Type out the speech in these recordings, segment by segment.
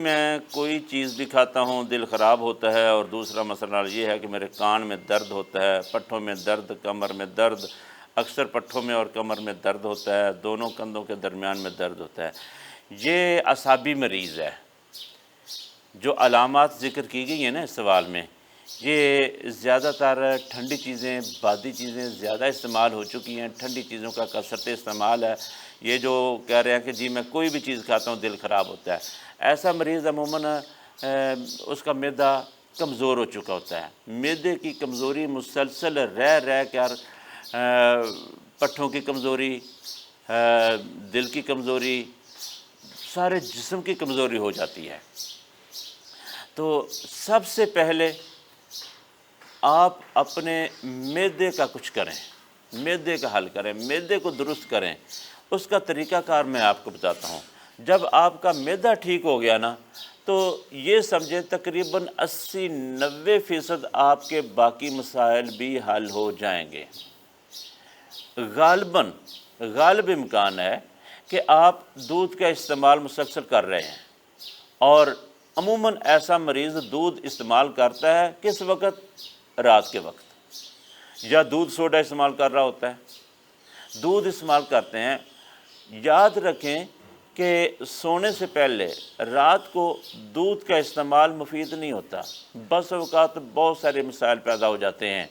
میں کوئی چیز بھی کھاتا ہوں دل خراب ہوتا ہے، اور دوسرا مسئلہ یہ ہے کہ میرے کان میں درد ہوتا ہے، پٹھوں میں درد، کمر میں درد، اکثر پٹھوں میں اور کمر میں درد ہوتا ہے، دونوں کندھوں کے درمیان میں درد ہوتا ہے۔ یہ اعصابی مریض ہے۔ جو علامات ذکر کی گئی ہیں نا اس سوال میں، یہ زیادہ تر ٹھنڈی چیزیں، بادی چیزیں زیادہ استعمال ہو چکی ہیں، ٹھنڈی چیزوں کا کثرت استعمال ہے۔ یہ جو کہہ رہے ہیں کہ جی میں کوئی بھی چیز کھاتا ہوں دل خراب ہوتا ہے، ایسا مریض عموماً اس کا معدہ کمزور ہو چکا ہوتا ہے۔ معدے کی کمزوری مسلسل رہ کر پٹھوں کی کمزوری، دل کی کمزوری، سارے جسم کی کمزوری ہو جاتی ہے۔ تو سب سے پہلے آپ اپنے معدے کا کچھ کریں، معدے کا حل کریں، معدے کو درست کریں۔ اس کا طریقہ کار میں آپ کو بتاتا ہوں۔ جب آپ کا معدہ ٹھیک ہو گیا نا، تو یہ سمجھیں تقریباً 80-90% آپ کے باقی مسائل بھی حل ہو جائیں گے۔ غالب امکان ہے کہ آپ دودھ کا استعمال مسلسل کر رہے ہیں، اور عموماً ایسا مریض دودھ استعمال کرتا ہے کس وقت؟ رات کے وقت، یا دودھ سوڈا استعمال کر رہا ہوتا ہے۔ دودھ استعمال کرتے ہیں، یاد رکھیں کہ سونے سے پہلے رات کو دودھ کا استعمال مفید نہیں ہوتا۔ بس اوقات بہت سارے مسائل پیدا ہو جاتے ہیں،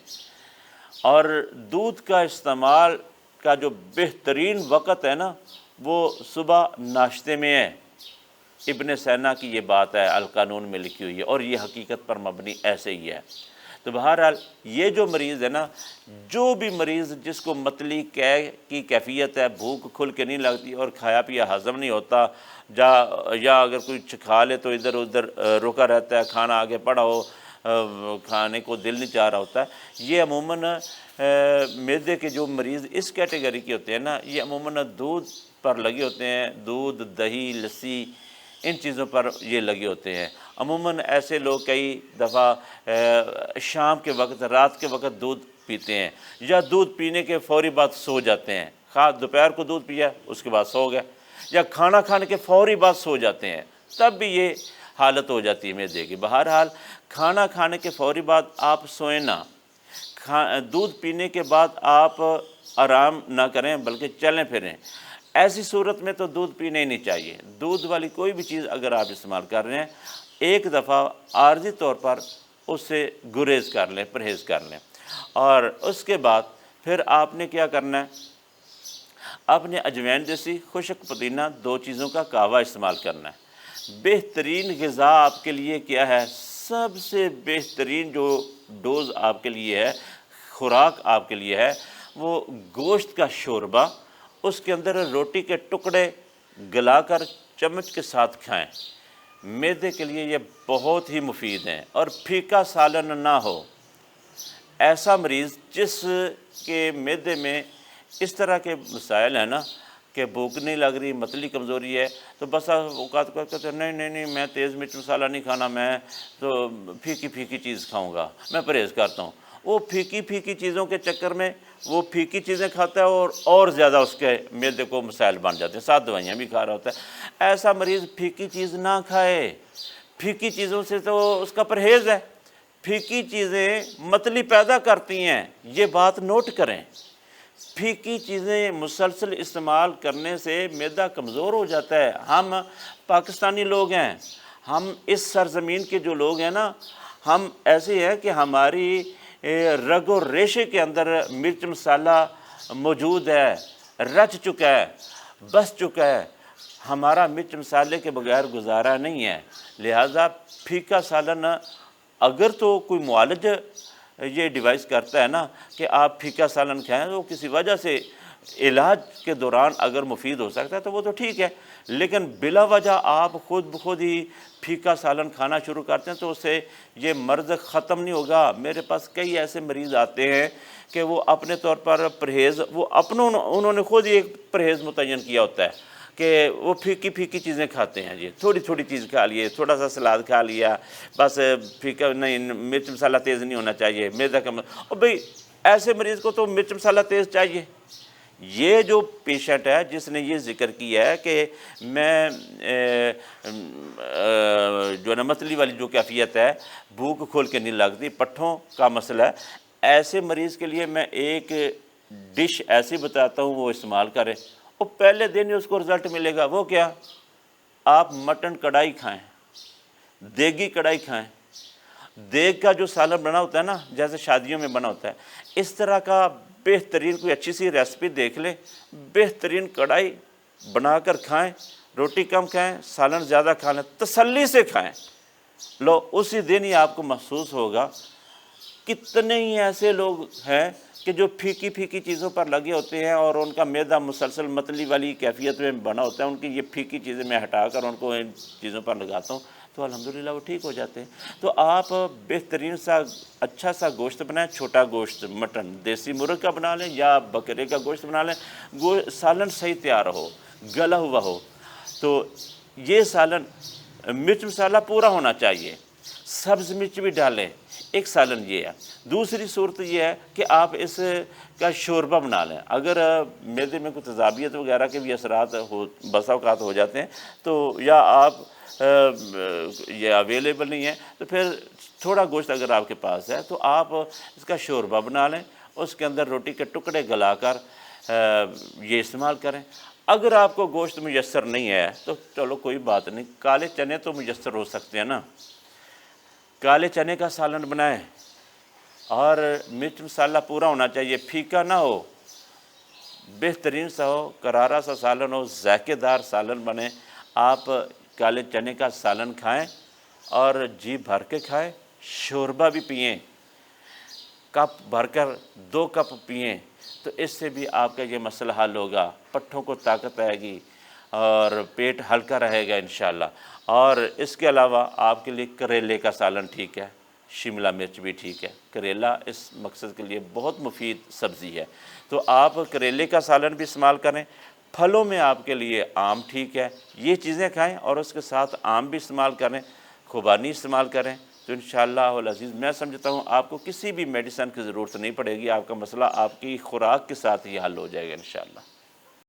اور دودھ کا استعمال کا جو بہترین وقت ہے نا، وہ صبح ناشتے میں ہے۔ ابن سینا کی یہ بات ہے، القانون میں لکھی ہوئی ہے، اور یہ حقیقت پر مبنی ایسے ہی ہے۔ تو بہرحال یہ جو مریض ہے نا، جو بھی مریض جس کو متلی کی کیفیت ہے، بھوک کھل کے نہیں لگتی اور کھایا پیا ہضم نہیں ہوتا، یا اگر کوئی کھا لے تو ادھر ادھر رکا رہتا ہے، کھانا آگے پڑا ہو، کھانے کو دل نہیں چاہ رہا ہوتا ہے، یہ عموماً معدے کے جو مریض اس کیٹیگری کے ہوتے ہیں نا، یہ عموماً دودھ پر لگے ہوتے ہیں، دودھ، دہی، لسی، ان چیزوں پر یہ لگے ہوتے ہیں۔ عموماً ایسے لوگ کئی دفعہ شام کے وقت، رات کے وقت دودھ پیتے ہیں، یا دودھ پینے کے فوری بعد سو جاتے ہیں۔ خواہ دوپہر کو دودھ پیا اس کے بعد سو گئے، یا کھانا کھانے کے فوری بعد سو جاتے ہیں، تب بھی یہ حالت ہو جاتی ہے معدے کی۔ بہرحال کھانا کھانے کے فوری بعد آپ سوئیں نہ، دودھ پینے کے بعد آپ آرام نہ کریں بلکہ چلیں پھریں۔ ایسی صورت میں تو دودھ پینے ہی نہیں چاہیے۔ دودھ والی کوئی بھی چیز اگر آپ استعمال کر رہے ہیں، ایک دفعہ عارضی طور پر اس سے گریز کر لیں، پرہیز کر لیں، اور اس کے بعد پھر آپ نے کیا کرنا ہے؟ آپ نے اجوین جیسی، خشک پودینہ، 2 چیزوں کا کہوہ استعمال کرنا ہے۔ بہترین غذا آپ کے لیے کیا ہے؟ سب سے بہترین جو ڈوز آپ کے لیے ہے، خوراک آپ کے لیے ہے، وہ گوشت کا شوربہ، اس کے اندر روٹی کے ٹکڑے گلا کر چمچ کے ساتھ کھائیں۔ معدے کے لیے یہ بہت ہی مفید ہیں، اور پھیکا سالن نہ ہو۔ ایسا مریض جس کے معدے میں اس طرح کے مسائل ہیں نا، کہ بھوک نہیں لگ رہی، متلی کمزوری ہے، تو بس اوقات کو کہتے ہیں نہیں میں تیز مرچ مسالہ نہیں کھانا، میں تو پھیکی چیز کھاؤں گا، میں پرہیز کرتا ہوں۔ وہ پھیکی چیزوں کے چکر میں وہ پھیکی چیزیں کھاتا ہے، اور زیادہ اس کے معدے کو مسائل بن جاتے ہیں، ساتھ دوائیاں بھی کھا رہا ہوتا ہے۔ ایسا مریض پھیکی چیز نہ کھائے۔ پھیکی چیزوں سے تو اس کا پرہیز ہے۔ پھیکی چیزیں متلی پیدا کرتی ہیں، یہ بات نوٹ کریں۔ پھیکی چیزیں مسلسل استعمال کرنے سے معدہ کمزور ہو جاتا ہے۔ ہم پاکستانی لوگ ہیں، ہم اس سرزمین کے جو لوگ ہیں نا، ہم ایسے ہیں کہ ہماری رگ و ریشے کے اندر مرچ مسالہ موجود ہے، رچ چکا ہے، بس چکا ہے۔ ہمارا مرچ مسالے کے بغیر گزارا نہیں ہے، لہٰذا پھیکا سالن، اگر تو کوئی معالج یہ ڈیوائس کرتا ہے نا کہ آپ پھیکا سالن کھائیں، تو کسی وجہ سے علاج کے دوران اگر مفید ہو سکتا ہے تو وہ تو ٹھیک ہے، لیکن بلا وجہ آپ خود بخود ہی پھیکا سالن کھانا شروع کرتے ہیں تو اس سے یہ مرض ختم نہیں ہوگا۔ میرے پاس کئی ایسے مریض آتے ہیں کہ وہ اپنے طور پر پرہیز، انہوں نے خود ہی ایک پرہیز متعین کیا ہوتا ہے کہ وہ پھیکی چیزیں کھاتے ہیں، جی تھوڑی چیز کھا لیے، تھوڑا سا سلاد کھا لیا، بس پھیکا نہیں، مرچ مسالہ تیز نہیں ہونا چاہیے، معدہ کم۔ اور بھئی ایسے مریض کو تو مرچ مسالہ تیز چاہیے، یہ جو پیشنٹ ہے جس نے یہ ذکر کیا ہے کہ میں جو نا متلی والی جو کیفیت ہے، بھوک کھول کے نہیں لگتی، پٹھوں کا مسئلہ ہے، ایسے مریض کے لیے میں ایک ڈش ایسی بتاتا ہوں وہ استعمال کرے، وہ پہلے دن ہی اس کو رزلٹ ملے گا۔ وہ کیا؟ آپ مٹن کڑھائی کھائیں، دیگی کڑھائی کھائیں، دیگ کا جو سالن بنا ہوتا ہے نا، جیسے شادیوں میں بنا ہوتا ہے، اس طرح کا بہترین کوئی اچھی سی ریسپی دیکھ لیں، بہترین کڑھائی بنا کر کھائیں، روٹی کم کھائیں، سالن زیادہ کھا لیں، تسلی سے کھائیں، لو اسی دن ہی آپ کو محسوس ہوگا۔ کتنے ہی ایسے لوگ ہیں کہ جو پھیکی پھیکی چیزوں پر لگے ہوتے ہیں اور ان کا معدہ مسلسل متلی والی کیفیت میں بنا ہوتا ہے، ان کی یہ پھیکی چیزیں میں ہٹا کر ان کو ان چیزوں پر لگاتا ہوں تو الحمدللہ وہ ٹھیک ہو جاتے ہیں۔ تو آپ بہترین سا اچھا سا گوشت بنائیں، چھوٹا گوشت، مٹن دیسی مرغ کا بنا لیں یا بکرے کا گوشت بنا لیں، سالن صحیح تیار ہو، گلا ہوا ہو، تو یہ سالن مرچ مسالہ پورا ہونا چاہیے، سبز مرچ بھی ڈالیں، ایک سالن یہ ہے۔ دوسری صورت یہ ہے کہ آپ اس کا شوربہ بنا لیں، اگر معدے میں کوئی تذابیت وغیرہ کے بھی اثرات بسا اوقات ہو جاتے ہیں تو یا آپ یہ اویلیبل نہیں ہے تو پھر تھوڑا گوشت اگر آپ کے پاس ہے تو آپ اس کا شوربہ بنا لیں، اس کے اندر روٹی کے ٹکڑے گلا کر یہ استعمال کریں۔ اگر آپ کو گوشت میسر نہیں ہے تو چلو کوئی بات نہیں، کالے چنے تو میسر ہو سکتے ہیں نا، کالے چنے کا سالن بنائیں، اور مرچ مسالہ پورا ہونا چاہیے، پھیکا نہ ہو، بہترین سا ہو، کرارا سا سالن ہو، ذائقے دار سالن بنے۔ آپ کالے چنے کا سالن کھائیں اور جی بھر کے کھائیں، شوربہ بھی پئیں، کپ بھر کر 2 کپ پئیں، تو اس سے بھی آپ کا یہ مسئلہ حل ہوگا، پٹھوں کو طاقت آئے گی اور پیٹ ہلکا رہے گا انشاءاللہ۔ اور اس کے علاوہ آپ کے لیے کریلے کا سالن ٹھیک ہے، شملہ مرچ بھی ٹھیک ہے، کریلا اس مقصد کے لیے بہت مفید سبزی ہے، تو آپ کریلے کا سالن بھی استعمال کریں۔ پھلوں میں آپ کے لیے آم ٹھیک ہے، یہ چیزیں کھائیں اور اس کے ساتھ آم بھی استعمال کریں، خوبانی استعمال کریں، تو انشاءاللہ العزیز میں سمجھتا ہوں آپ کو کسی بھی میڈیسن کی ضرورت نہیں پڑے گی، آپ کا مسئلہ آپ کی خوراک کے ساتھ ہی حل ہو جائے گا انشاءاللہ۔